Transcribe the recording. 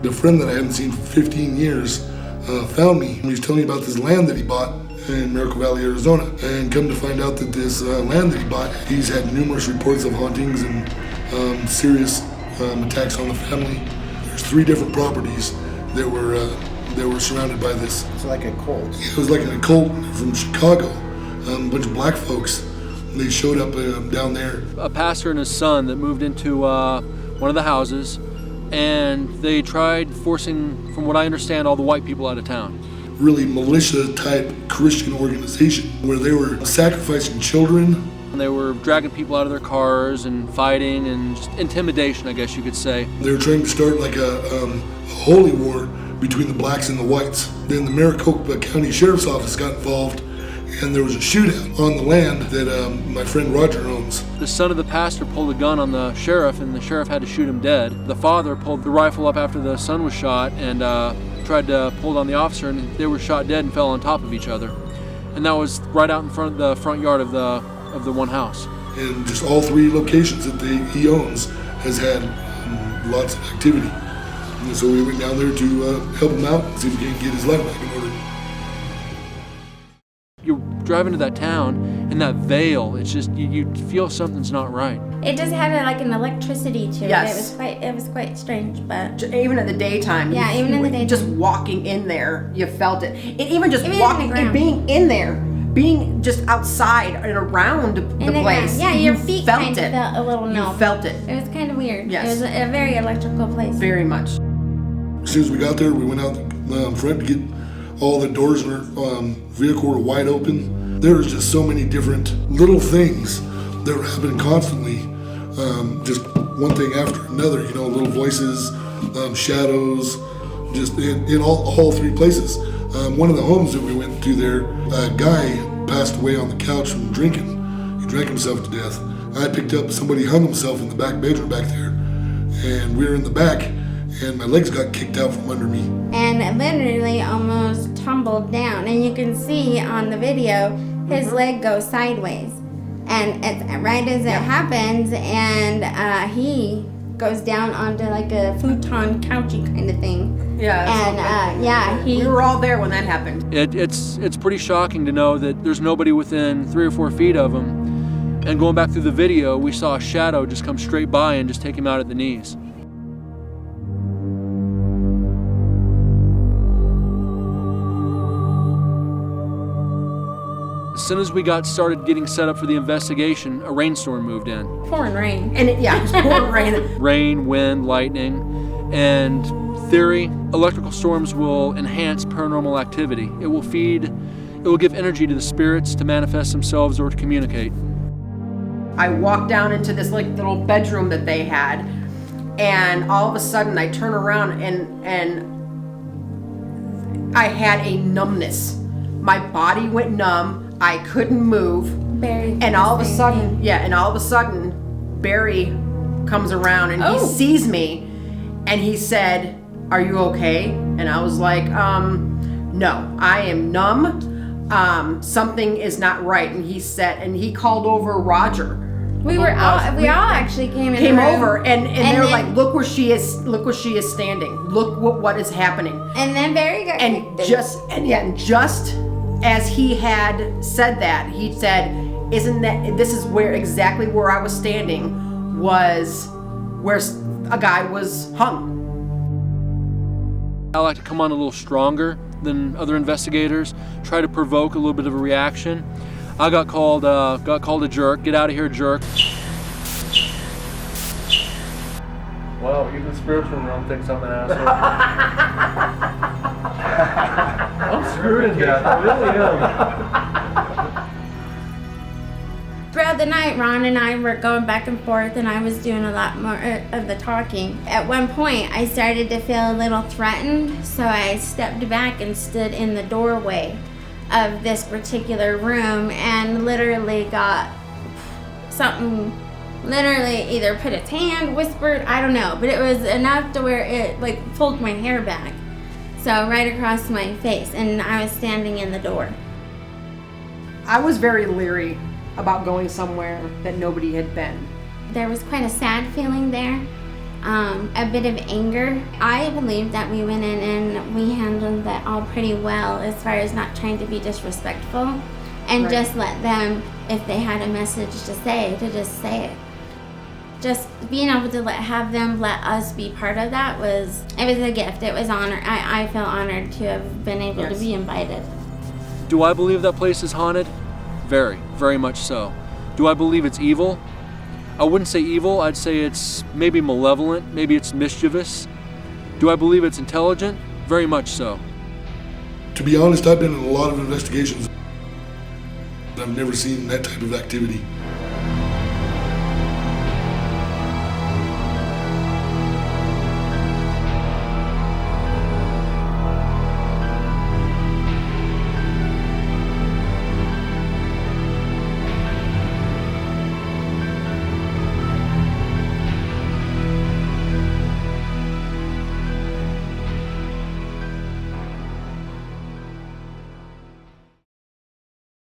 The friend that I hadn't seen for 15 years found me. He was telling me about this land that he bought in Miracle Valley, Arizona. And come to find out that this land that he bought, he's had numerous reports of hauntings and serious attacks on the family. There's 3 different properties that were surrounded by this. It's like a cult. Yeah, it was like an occult from Chicago. A bunch of black folks. They showed up down there. A pastor and his son that moved into one of the houses, and they tried forcing, from what I understand, all the white people out of town. Really militia-type Christian organization where they were sacrificing children. And they were dragging people out of their cars and fighting and just intimidation, I guess you could say. They were trying to start like a holy war between the blacks and the whites. Then the Maricopa County Sheriff's Office got involved, and there was a shootout on the land that my friend Roger owns. The son of the pastor pulled a gun on the sheriff, and the sheriff had to shoot him dead. The father pulled the rifle up after the son was shot and tried to pull it on the officer, and they were shot dead and fell on top of each other. And that was right out in front of the front yard of the one house. And just all 3 locations that he owns has had lots of activity. And so we went down there to help him out and see if we can get his life back in order. You're driving to that town, and that veil, it's just, you feel something's not right. It just had like an electricity to Yes. it was quite strange, but Even in the daytime. Yeah, even in the daytime. Just walking in there, you felt it. And even just Even in walking the and ground. being in there, being just outside and around the place. Yeah, your feet felt kind of it. felt a little numb. You felt it. It was kind of weird. Yes. It was a very electrical place. Very much. As soon as we got there, we went out front to get all the doors in our vehicle were wide open. There was just so many different little things that were happening constantly. Just one thing after another, little voices, shadows, just in all 3 places. One of the homes that we went to there, a guy passed away on the couch from drinking. He drank himself to death. I picked up somebody hung himself in the back bedroom back there, and we were in the back, and my legs got kicked out from under me. And it literally almost tumbled down. And you can see on the video, his leg goes sideways. And it's right as it happens, and he goes down onto like a futon couchy kind of thing. Yeah. And we were all there when that happened. It's pretty shocking to know that there's nobody within 3 or 4 feet of him. And going back through the video, we saw a shadow just come straight by and just take him out at the knees. As soon as we got started getting set up for the investigation, a rainstorm moved in. pouring rain. And it was pouring rain. Rain, wind, lightning, and theory, electrical storms will enhance paranormal activity. It will give energy to the spirits to manifest themselves or to communicate. I walked down into this like little bedroom that they had, and all of a sudden I turn around and I had a numbness. My body went numb. I couldn't move. Barry. And all of a sudden, Barry comes around and he sees me and he said, "Are you okay?" And I was like, no, I am numb. Something is not right. And he called over Roger. We all actually came over and they were like, look where she is standing. Look what is happening. And then Barry got just as he had said that, he said, this is exactly where I was standing, was where a guy was hung. I like to come on a little stronger than other investigators, try to provoke a little bit of a reaction. I got called a jerk. Get out of here, jerk. Wow, even the spiritual realm thinks I'm an asshole. I'm screwed in here. I really am. Throughout the night, Ron and I were going back and forth, and I was doing a lot more of the talking. At one point, I started to feel a little threatened, so I stepped back and stood in the doorway of this particular room and literally got something, literally either put its hand, whispered, I don't know, but it was enough to where it like pulled my hair back. So right across my face, and I was standing in the door. I was very leery about going somewhere that nobody had been. There was quite a sad feeling there, a bit of anger. I believe that we went in and we handled that all pretty well as far as not trying to be disrespectful and Right. just let them, if they had a message to just say it. Just being able to have them let us be part of that was a gift. It was honor. I feel honored to have been able to Yes. be invited. Do I believe that place is haunted? Very, very much so. Do I believe it's evil? I wouldn't say evil, I'd say it's maybe malevolent, maybe it's mischievous. Do I believe it's intelligent? Very much so. To be honest, I've been in a lot of investigations. I've never seen that type of activity.